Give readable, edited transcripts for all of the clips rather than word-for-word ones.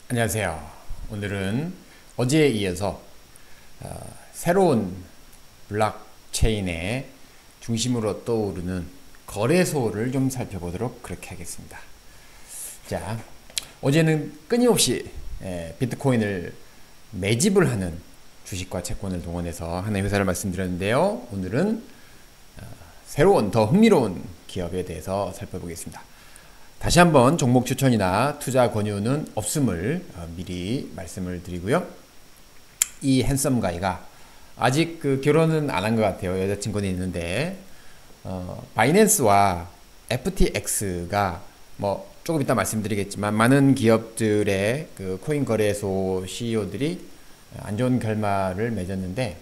안녕하세요. 오늘은 어제에 이어서 새로운 블록체인의 중심으로 떠오르는 거래소를 좀 살펴보도록 그렇게 하겠습니다. 자, 어제는 끊임없이 비트코인을 매집을 하는 주식과 채권을 동원해서 하나의 회사를 말씀드렸는데요. 오늘은 새로운 더 흥미로운 기업에 대해서 살펴보겠습니다. 다시 한번 종목 추천이나 투자 권유는 없음을 미리 말씀을 드리고요. 이 핸섬 가이가 아직 결혼은 안 한 것 같아요. 여자친구는 있는데 바이낸스와 FTX가 뭐 조금 이따 말씀드리겠지만 많은 기업들의 코인 거래소 CEO들이 안 좋은 결말을 맺었는데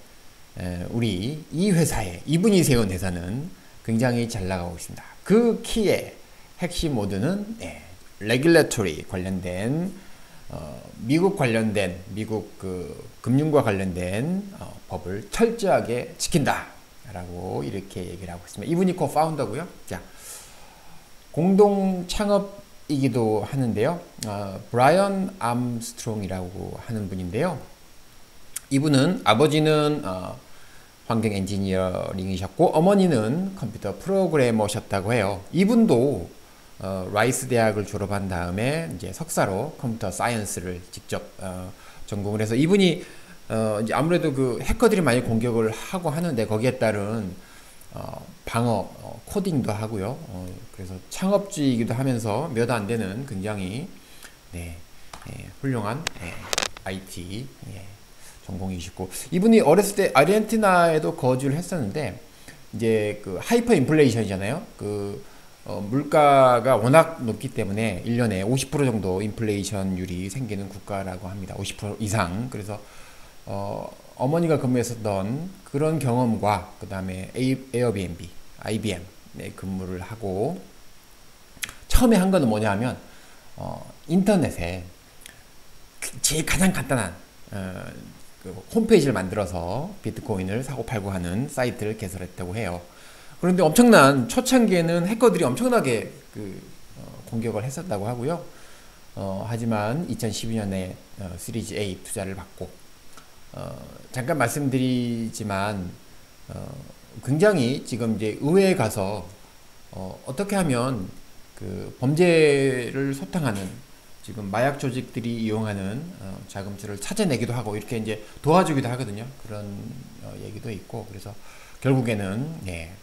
우리 이 회사에 이분이 세운 회사는 굉장히 잘 나가고 있습니다. 그 키에 핵심 모드는 레귤레토리 관련된 미국 관련된 미국 금융과 관련된 법을 철저하게 지킨다 라고 이렇게 얘기를 하고 있습니다. 이분이 코파운더고요. 자, 공동 창업이기도 하는데요. 브라이언 암스트롱이라고 하는 분인데요. 이분은 아버지는 환경 엔지니어링이셨고 어머니는 컴퓨터 프로그래머셨다고 해요. 이분도 라이스 대학을 졸업한 다음에 이제 석사로 컴퓨터 사이언스를 직접 전공을 해서 이분이 이제 아무래도 해커들이 많이 공격을 하고 하는데 거기에 따른 방어 코딩도 하고요. 그래서 창업주이기도 하면서 몇 안 되는 굉장히 훌륭한 IT 전공이시고 이분이 어렸을 때 아르헨티나에도 거주를 했었는데 이제 하이퍼 인플레이션이잖아요. 물가가 워낙 높기 때문에 1년에 50% 정도 인플레이션율이 생기는 국가라고 합니다. 50% 이상. 그래서 어머니가 근무했었던 그런 경험과 그 다음에 에어비앤비, IBM 근무를 하고 처음에 한 거는 뭐냐 하면 인터넷에 제일 가장 간단한 홈페이지를 만들어서 비트코인을 사고 팔고 하는 사이트를 개설했다고 해요. 그런데 엄청난 초창기에는 해커들이 엄청나게 공격을 했었다고 하고요. 하지만 2012년에 시리즈 A 투자를 받고 잠깐 말씀드리지만 굉장히 지금 이제 의회에 가서 어떻게 하면 범죄를 소탕하는 지금 마약 조직들이 이용하는 자금줄을 찾아내기도 하고 이렇게 이제 도와주기도 하거든요. 그런 얘기도 있고 그래서 결국에는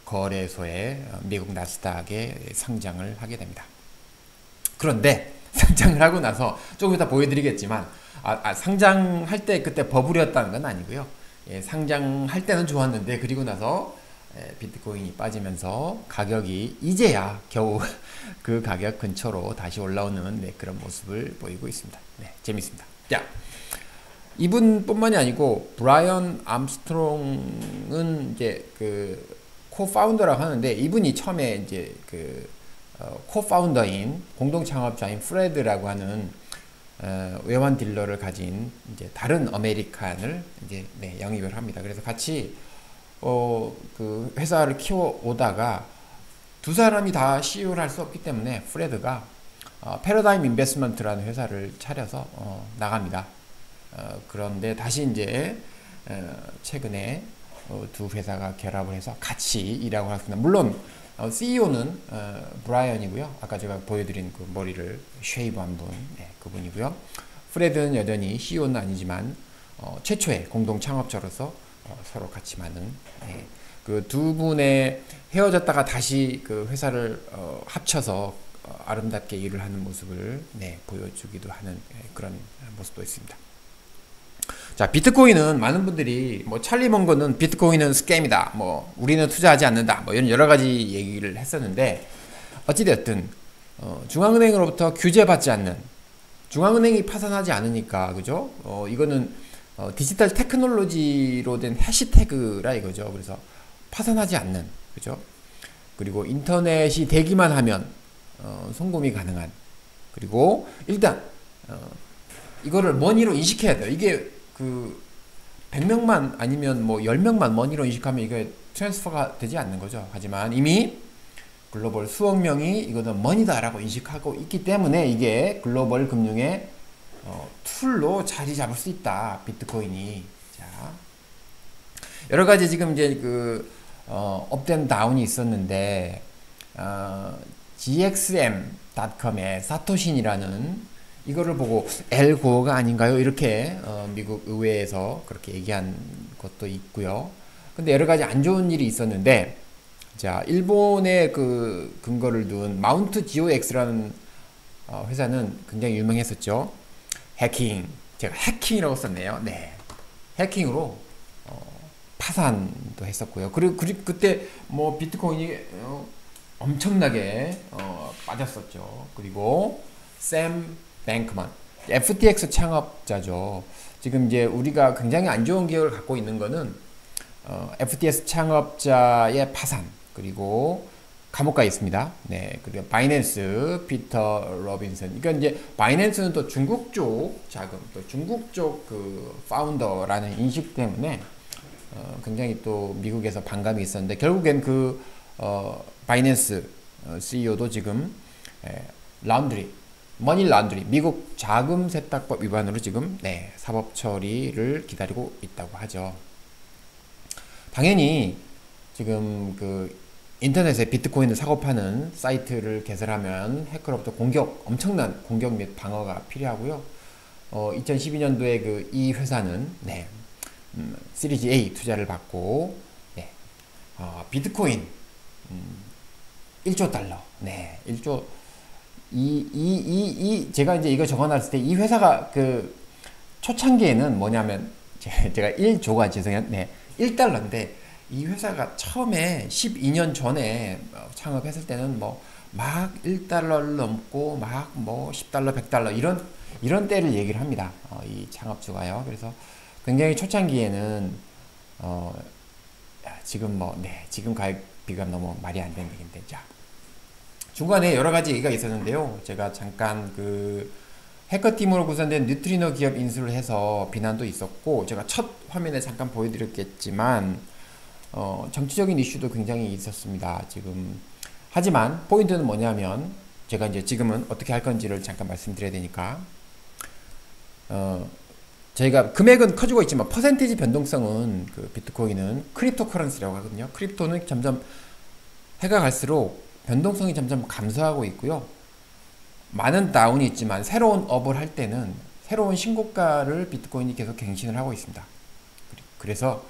거래소에 미국 나스닥에 상장을 하게 됩니다. 그런데 상장을 하고 나서 조금 이따 보여드리겠지만 상장할 때 그때 버블이었다는 건 아니고요. 상장할 때는 좋았는데 그리고 나서 비트코인이 빠지면서 가격이 이제야 겨우 그 가격 근처로 다시 올라오는 그런 모습을 보이고 있습니다. 재밌습니다. 자, 이분뿐만이 아니고 브라이언 암스트롱은 이제 코파운더라고 하는데 이분이 처음에 이제 코파운더인 공동 창업자인 프레드라고 하는 외환 딜러를 가진 이제 다른 아메리칸을 이제 영입을 합니다. 그래서 같이 회사를 키워오다가 두 사람이 다 CEO를 할 수 없기 때문에 프레드가 패러다임 인베스트먼트라는 회사를 차려서 나갑니다. 그런데 다시 이제 최근에 두 회사가 결합을 해서 같이 일하고 있습니다. 물론 CEO는 브라이언이고요. 아까 제가 보여드린 머리를 쉐이브한 분, 그분이고요. 프레드는 여전히 CEO는 아니지만 최초의 공동 창업자로서 서로 같이 많은 그 두 분의 헤어졌다가 다시 회사를 합쳐서 아름답게 일을 하는 모습을 보여주기도 하는 그런 모습도 있습니다. 자, 비트코인은 많은 분들이 찰리 먼거는 비트코인은 스캠이다, 우리는 투자하지 않는다, 이런 여러 가지 얘기를 했었는데 어찌되었든 중앙은행으로부터 규제받지 않는 중앙은행이 파산하지 않으니까 그죠? 이거는 디지털 테크놀로지로 된 해시태그라 이거죠. 그래서 파산하지 않는 그죠? 그리고 인터넷이 되기만 하면 송금이 가능한 그리고 일단 이거를 머니로 인식해야 돼요. 이게 100명만 아니면 10명만 머니로 인식하면 이게 트랜스퍼가 되지 않는 거죠. 하지만 이미 글로벌 수억 명이 이거는 머니다라고 인식하고 있기 때문에 이게 글로벌 금융의 툴로 자리 잡을 수 있다. 비트코인이. 자, 여러 가지 지금 이제 그 업된 다운이 있었는데 GXM.com의 사토신이라는 이거를 보고 L95가 아닌가요? 이렇게 미국 의회에서 그렇게 얘기한 것도 있고요. 근데 여러 가지 안 좋은 일이 있었는데, 자, 일본의 그 근거를 둔 마운트 GOX라는 회사는 굉장히 유명했었죠. 해킹, 제가 해킹이라고 썼네요. 네, 해킹으로 파산도 했었고요. 그리고 그때 뭐 비트코인이 엄청나게 빠졌었죠. 그리고 샘 뱅크먼, FTX 창업자죠. 지금 이제 우리가 굉장히 안 좋은 기억을 갖고 있는 거는 FTX 창업자의 파산, 그리고 감옥 가 있습니다. 네, 그리고 바이낸스 피터 로빈슨. 그러니까 이제 바이낸스는 또 중국 쪽 자금, 또 중국 쪽 그 파운더라는 인식 때문에 굉장히 또 미국에서 반감이 있었는데, 결국엔 그 바이낸스 CEO도 지금 라운드리, 머니 라운드리, 미국 자금 세탁법 위반으로 지금 네, 사법 처리를 기다리고 있다고 하죠. 당연히 지금 그 인터넷에 비트코인을 사고 파는 사이트를 개설하면 해커로부터 엄청난 공격 및 방어가 필요하고요. 2012년도에 그 이 회사는 네, 시리즈 A 투자를 받고 네, 비트코인 1조 달러, 네, 1조 제가 이제 이거 적어놨을 때 이 회사가 그 초창기에는 뭐냐면 제가 1조가 죄송해요. 네, 1달러인데 이 회사가 처음에 12년 전에 창업했을 때는 뭐 막 1달러를 넘고 막 뭐 10달러, 100달러 이런 때를 얘기를 합니다. 이 창업주가요. 그래서 굉장히 초창기에는 지금 뭐 네, 지금 가격 비교하면 너무 말이 안 되는 얘기인데, 자, 중간에 여러 가지 얘기가 있었는데요. 제가 잠깐 그 해커팀으로 구성된 뉴트리노 기업 인수를 해서 비난도 있었고, 제가 첫 화면에 잠깐 보여드렸겠지만 정치적인 이슈도 굉장히 있었습니다. 지금 하지만 포인트는 뭐냐면, 제가 이제 지금은 어떻게 할 건지를 잠깐 말씀드려야 되니까, 저희가 금액은 커지고 있지만 퍼센티지 변동성은 그 비트코인은 크립토 커런시라고 하거든요. 크립토는 점점 해가 갈수록 변동성이 점점 감소하고 있고요. 많은 다운이 있지만 새로운 업을 할 때는 새로운 신고가를 비트코인이 계속 갱신을 하고 있습니다. 그래서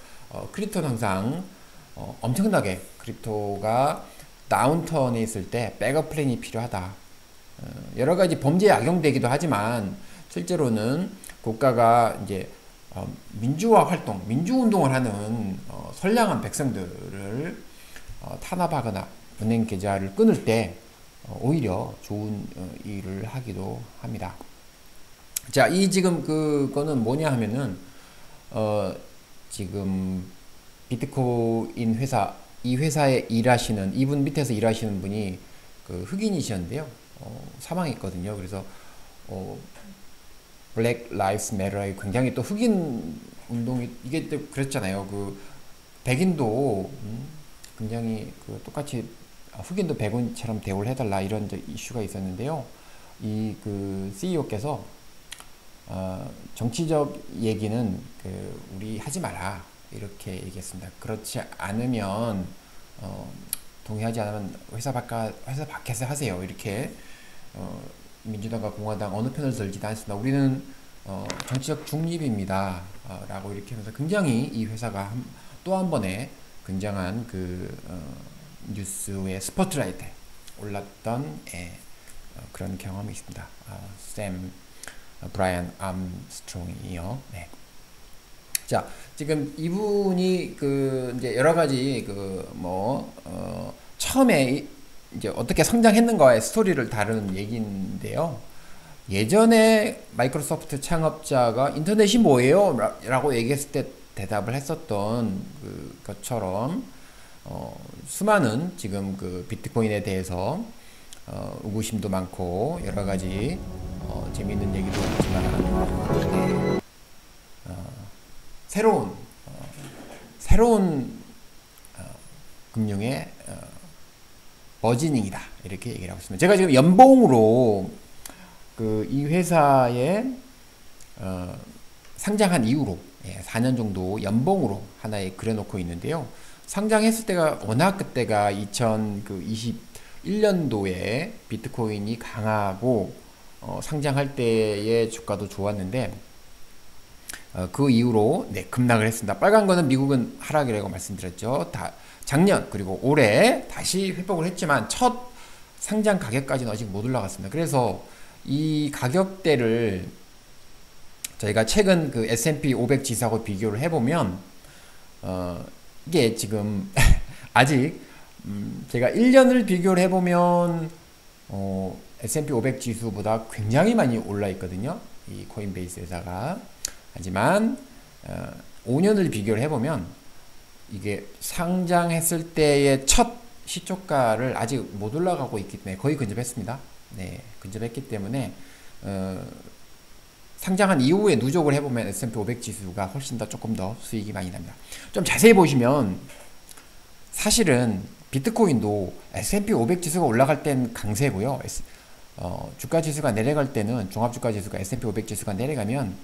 크립토는 항상 엄청나게 크립토가 다운턴에 있을 때 백업 플랜이 필요하다. 여러 가지 범죄에 악용되기도 하지만 실제로는 국가가 이제 민주화 활동, 민주운동을 하는 선량한 백성들을 탄압하거나 은행 계좌를 끊을 때 오히려 좋은 일을 하기도 합니다. 자, 이 지금 그거는 뭐냐 하면은 지금 비트코인 회사, 이 회사에 일하시는, 이분 밑에서 일하시는 분이 그 흑인이셨는데요. 사망했거든요. 그래서 블랙 라이브스 매터의 굉장히 또 흑인 운동이 이게 또 그랬잖아요. 그 백인도 굉장히 그 똑같이 흑인도 백인처럼 대우를 해달라 이런 이슈가 있었는데요. 이 그 CEO께서 정치적 얘기는 그 우리 하지 마라 이렇게 얘기했습니다. 그렇지 않으면 동의하지 않으면 회사 밖에서 하세요. 이렇게 민주당과 공화당 어느 편을 들지도 않습니다. 우리는 정치적 중립입니다. 라고 이렇게 하면서 굉장히 이 회사가 또 한 번에 굉장한 그 뉴스의 스포트라이트에 올랐던 그런 경험이 있습니다. 샘 브라이언 암스트롱이요. 네. 자, 지금 이분이 그 이제 여러 가지 그 뭐 처음에 이제 어떻게 성장했는가의 스토리를 다루는 얘기인데요. 예전에 마이크로소프트 창업자가 인터넷이 뭐예요? 라고 얘기했을 때 대답을 했었던 것처럼 수많은 지금 그 비트코인에 대해서 의구심도 많고 여러 가지 재미있는 얘기도 있지만 새로운 금융의 버지닝이다 이렇게 얘기를 하고 있습니다. 제가 지금 연봉으로 이 회사에 상장한 이후로 4년 정도 연봉으로 하나에 그려놓고 있는데요. 상장했을 때가 워낙 그때가 2021년도에 비트코인이 강하고 상장할 때의 주가도 좋았는데 그 이후로 급락을 했습니다. 빨간 거는 미국은 하락이라고 말씀드렸죠. 작년 그리고 올해 다시 회복을 했지만 첫 상장 가격까지는 아직 못 올라갔습니다. 그래서 이 가격대를 저희가 최근 그 S&P 500 지수하고 비교를 해보면 이게 지금 아직 제가 1년을 비교를 해보면 S&P 500 지수보다 굉장히 많이 올라 있거든요. 이 코인베이스 회사가. 하지만 5년을 비교를 해보면 이게 상장했을 때의 첫 시초가를 아직 못 올라가고 있기 때문에 거의 근접했습니다. 네, 근접했기 때문에 상장한 이후에 누적을 해보면 S&P 500 지수가 훨씬 더 조금 더 수익이 많이 납니다. 좀 자세히 보시면 사실은 비트코인도 S&P 500 지수가 올라갈 땐 강세고요. 주가 지수가 내려갈 때는 종합주가 지수가 S&P 500 지수가 내려가면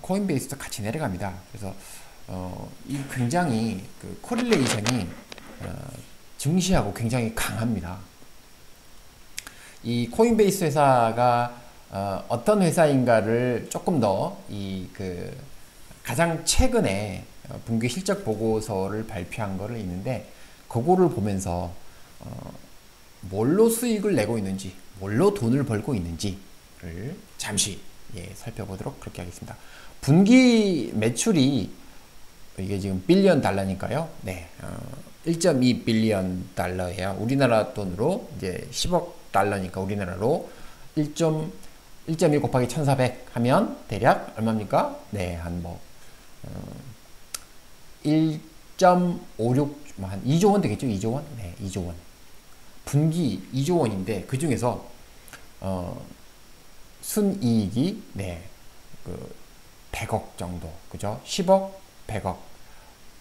코인베이스도 같이 내려갑니다. 그래서 이 굉장히 그 코릴레이션이 증시하고 굉장히 강합니다. 이 코인베이스 회사가 어떤 회사인가를 조금 더 가장 최근에 분기 실적 보고서를 발표한 거를 있는데 그거를 보면서 뭘로 수익을 내고 있는지, 뭘로 돈을 벌고 있는지를 잠시 살펴보도록 그렇게 하겠습니다. 분기 매출이 이게 지금 빌리언 달러니까요. 네, 1.2 빌리언 달러예요. 우리나라 돈으로 이제 10억 달러니까 우리나라로 1.1 곱하기 1400 하면 대략 얼마입니까? 네, 한 1.56, 한 2조 원 되겠죠? 2조 원? 네, 2조 원. 분기 2조 원인데 그 중에서 순이익이 100억 정도, 그죠? 10억, 100억,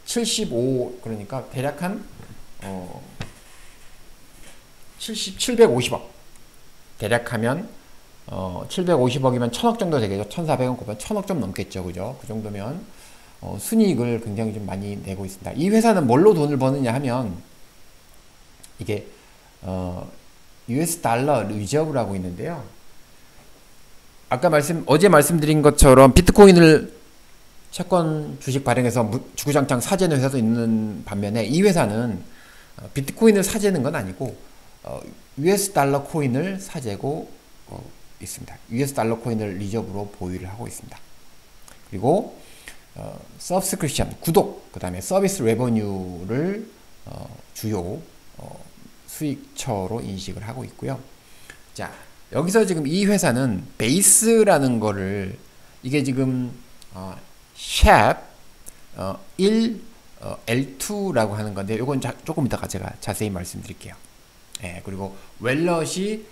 75, 그러니까 대략 한 750억 대략 하면 750억이면 1000억 정도 되겠죠. 1400원 곱하면 1000억 좀 넘겠죠. 그죠? 그 정도면 순이익을 굉장히 좀 많이 내고 있습니다. 이 회사는 뭘로 돈을 버느냐 하면 이게 US 달러 리저브라고 있는데요. 아까 어제 말씀드린 것처럼 비트코인을 채권 주식 발행해서 주구장창 사재는 회사도 있는 반면에 이 회사는 비트코인을 사재는 건 아니고 US 달러 코인을 사재고 있습니다. US 달러 코인을 리저브로 보유를 하고 있습니다. 그리고 서브스크립션, 구독, 그 다음에 서비스 레버뉴를 주요 수익처로 인식을 하고 있고요. 자, 여기서 지금 이 회사는 베이스라는 거를 이게 지금 샵 1 L2라고 하는 건데 이건 조금 이따가 제가 자세히 말씀드릴게요. 예, 그리고 웰럿이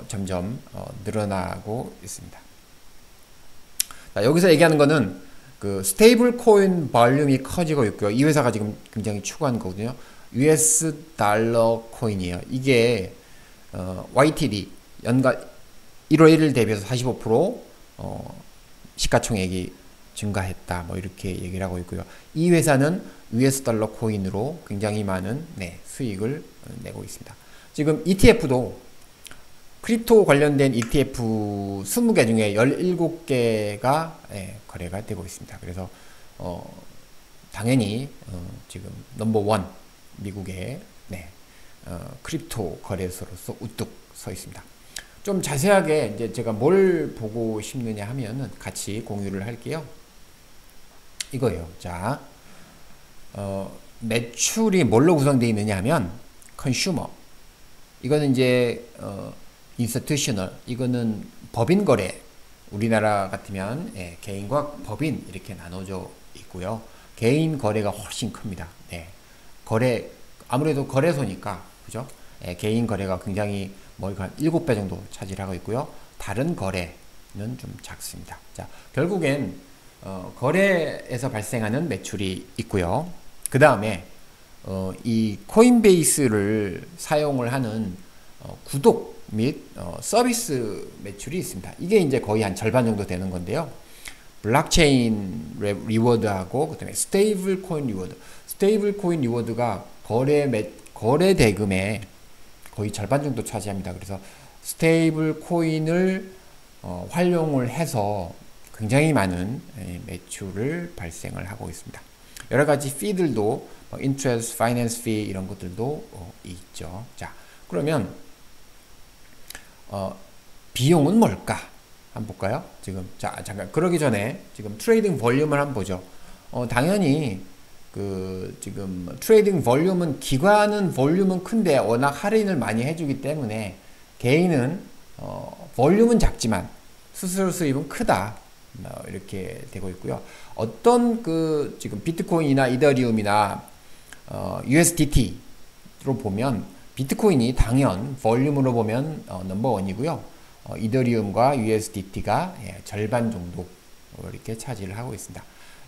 점점 늘어나고 있습니다. 자, 여기서 얘기하는 거는 그 스테이블 코인 볼륨이 커지고 있고요. 이 회사가 지금 굉장히 추구하는 거거든요. US 달러 코인이에요. 이게 YTD 연간 1월 1일 대비해서 45% 시가총액이 증가했다. 뭐 이렇게 얘기를 하고 있고요. 이 회사는 US 달러 코인으로 굉장히 많은 수익을 내고 있습니다. 지금 ETF도 크립토 관련된 ETF 20개 중에 17개가 거래가 되고 있습니다. 그래서 당연히 지금 넘버원 미국의 크립토 거래소로서 우뚝 서 있습니다. 좀 자세하게 이제 제가 뭘 보고 싶느냐 하면은 같이 공유를 할게요. 이거예요. 자, 매출이 뭘로 구성되어 있느냐 하면 컨슈머, 이거는 이제 인스티튜셔널, 이거는 법인 거래, 우리나라 같으면 개인과 법인 이렇게 나눠져 있고요. 개인 거래가 훨씬 큽니다. 거래, 아무래도 거래소니까, 그죠? 개인 거래가 굉장히 한 7배 정도 차지하고 있고요. 다른 거래는 좀 작습니다. 자, 결국엔 거래에서 발생하는 매출이 있고요. 그 다음에 이 코인베이스를 사용을 하는 구독 및 서비스 매출이 있습니다. 이게 이제 거의 한 절반 정도 되는 건데요. 블록체인 리워드하고 그다음에 스테이블 코인 리워드. 스테이블 코인 리워드가 거래 대금의 거의 절반 정도 차지합니다. 그래서 스테이블 코인을 활용을 해서 굉장히 많은 매출을 발생을 하고 있습니다. 여러 가지 피들도 interest, finance fee 이런 것들도 있죠. 자, 그러면 비용은 뭘까? 한번 볼까요? 지금 자, 잠깐 그러기 전에 지금 트레이딩 볼륨을 한번 보죠. 당연히 지금 트레이딩 볼륨은 기관은 볼륨은 큰데 워낙 할인을 많이 해주기 때문에 개인은 볼륨은 작지만 수수료 수입은 크다. 이렇게 되고 있고요. 어떤 지금 비트코인이나 이더리움이나 USDT로 보면 비트코인이 당연 볼륨으로 보면 넘버원이고요. 이더리움과 USDT가 절반 정도 이렇게 차지를 하고 있습니다.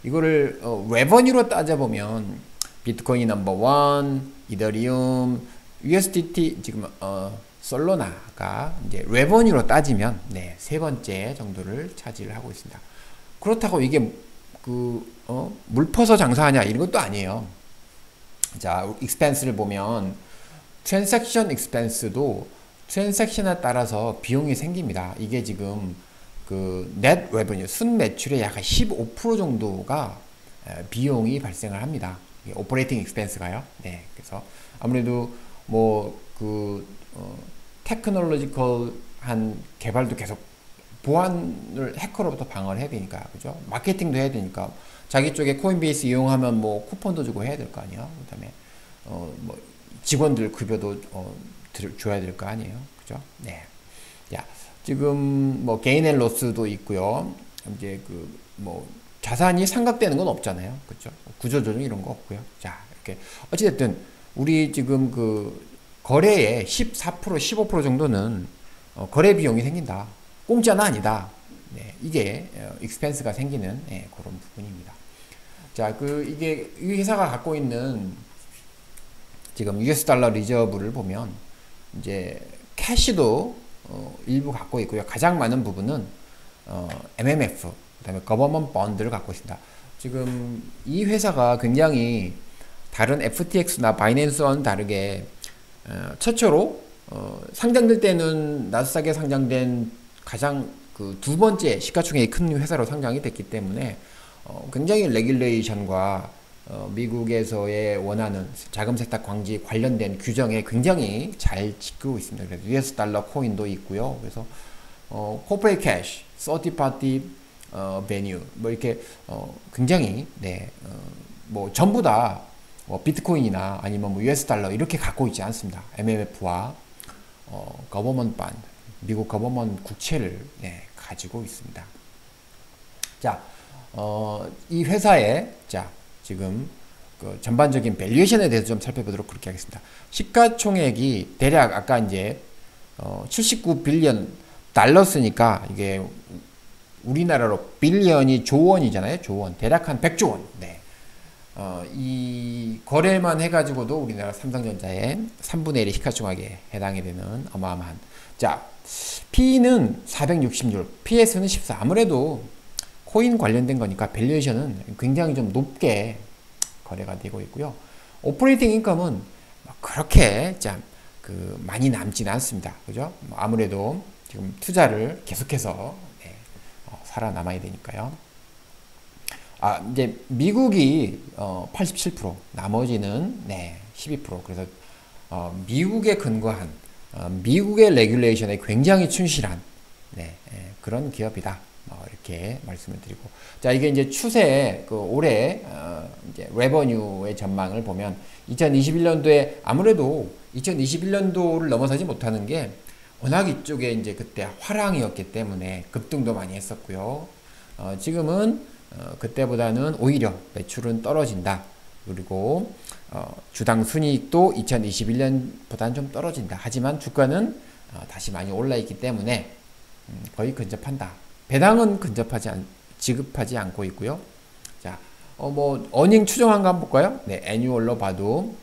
이거를 레버뉴로 따져보면 비트코인이 넘버원, 이더리움, USDT 지금 솔로나가 이제 레버뉴로 따지면 세 번째 정도를 차지를 하고 있습니다. 그렇다고 이게 물 퍼서 장사하냐 이런 것도 아니에요. 자, 익스펜스를 보면 트랜잭션 익스펜스도 트랜잭션에 따라서 비용이 생깁니다. 이게 지금 넷 레버뉴 순 매출의 약 15% 정도가 비용이 발생을 합니다. 오퍼레이팅 익스펜스가요. 네, 그래서 아무래도 테크놀로지컬한 개발도 계속 보안을 해커로부터 방어를 해야 되니까, 그죠? 마케팅도 해야 되니까 자기 쪽에 코인베이스 이용하면 쿠폰도 주고 해야 될 거 아니에요. 그다음에 직원들 급여도 줘야 될 거 아니에요, 그죠? 네. 야, 지금 게인 앤 로스도 있고요. 이제 자산이 상각되는 건 없잖아요, 그죠? 구조조정 이런 거 없고요. 자, 이렇게 어찌됐든 우리 지금 거래의 14%, 15% 정도는 거래 비용이 생긴다. 공짜는 아니다. 네, 이게 익스펜스가 생기는 그런 부분입니다. 자, 이게 이 회사가 갖고 있는 지금 US 달러 리저브를 보면 이제 캐시도 일부 갖고 있고요. 가장 많은 부분은 MMF, 그다음에 거버먼트 본드를 갖고 있습니다. 지금 이 회사가 굉장히 다른 FTX나 바이낸스와는 다르게 최초로 상장될 때는 나스닥에 상장된 가장 두 번째 시가총액이 큰 회사로 상장이 됐기 때문에 굉장히 레귤레이션과 미국에서의 원하는 자금 세탁 방지 관련된 규정에 굉장히 잘 지키고 있습니다. 그래서 US 달러 코인도 있고요. 그래서 코퍼레이트 캐시, 서드 파티 베뉴 이렇게 굉장히 전부 다 비트코인이나 아니면 US 달러 이렇게 갖고 있지 않습니다. MMF와 거버먼트 반 미국 거버먼트 국채를 가지고 있습니다. 자, 이 회사의 지금 전반적인 밸류에이션에 대해서 좀 살펴보도록 그렇게 하겠습니다. 시가총액이 대략 아까 이제 79빌리언 달러스니까 이게 우리나라로 빌리언이 조원이잖아요. 조원. 대략 한 100조 원. 네. 이 거래만 해가지고도 우리나라 삼성전자의 3분의 1의 시가총액에 해당이 되는 어마어마한. 자, P는 466, PS는 14. 아무래도 코인 관련된 거니까 밸류에이션은 굉장히 좀 높게 거래가 되고 있고요. 오퍼레이팅 인컴은 그렇게 많이 남지는 않습니다. 그죠? 아무래도 지금 투자를 계속해서 살아남아야 되니까요. 이제 미국이 87%, 나머지는 12%. 그래서 미국에 근거한 미국의 레귤레이션에 굉장히 충실한 그런 기업이다. 이렇게 말씀을 드리고, 자, 이게 이제 추세 올해 이제 레버뉴의 전망을 보면 2021년도에 아무래도 2021년도를 넘어서지 못하는 게 워낙 이쪽에 이제 그때 화랑이었기 때문에 급등도 많이 했었고요. 지금은 그때보다는 오히려 매출은 떨어진다. 그리고 주당 순이익도 2021년보다는 좀 떨어진다. 하지만 주가는 다시 많이 올라 있기 때문에 거의 근접한다. 배당은 지급하지 않고 있고요. 자, 어닝 추정한 거 한번 볼까요? 네, 애뉴얼로 봐도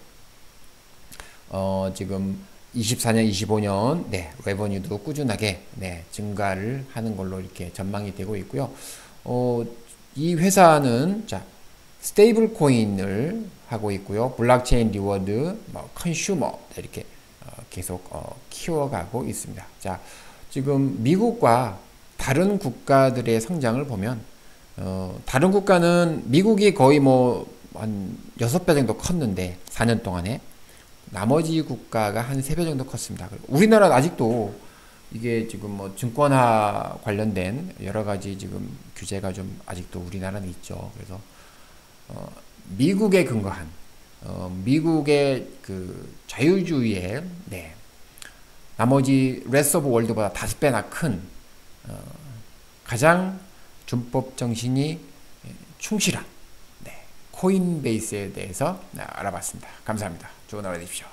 지금 24년, 25년 레버뉴도 꾸준하게 증가를 하는 걸로 이렇게 전망이 되고 있고요. 이 회사는 스테이블 코인을 하고 있고요. 블록체인 리워드, 컨슈머 이렇게 계속 키워가고 있습니다. 자, 지금 미국과 다른 국가들의 성장을 보면 다른 국가는 미국이 거의 한 6배 정도 컸는데 4년 동안에 나머지 국가가 한 3배 정도 컸습니다. 우리나라는 아직도 이게 지금 증권화 관련된 여러 가지 지금 규제가 좀 아직도 우리나라는 있죠. 그래서 미국에 근거한 미국의 그 자유주의에 나머지 레스트 오브 월드보다 5배나 큰 가장 준법 정신이 충실한 코인베이스에 대해서 알아봤습니다. 감사합니다. 좋은 하루 되십시오.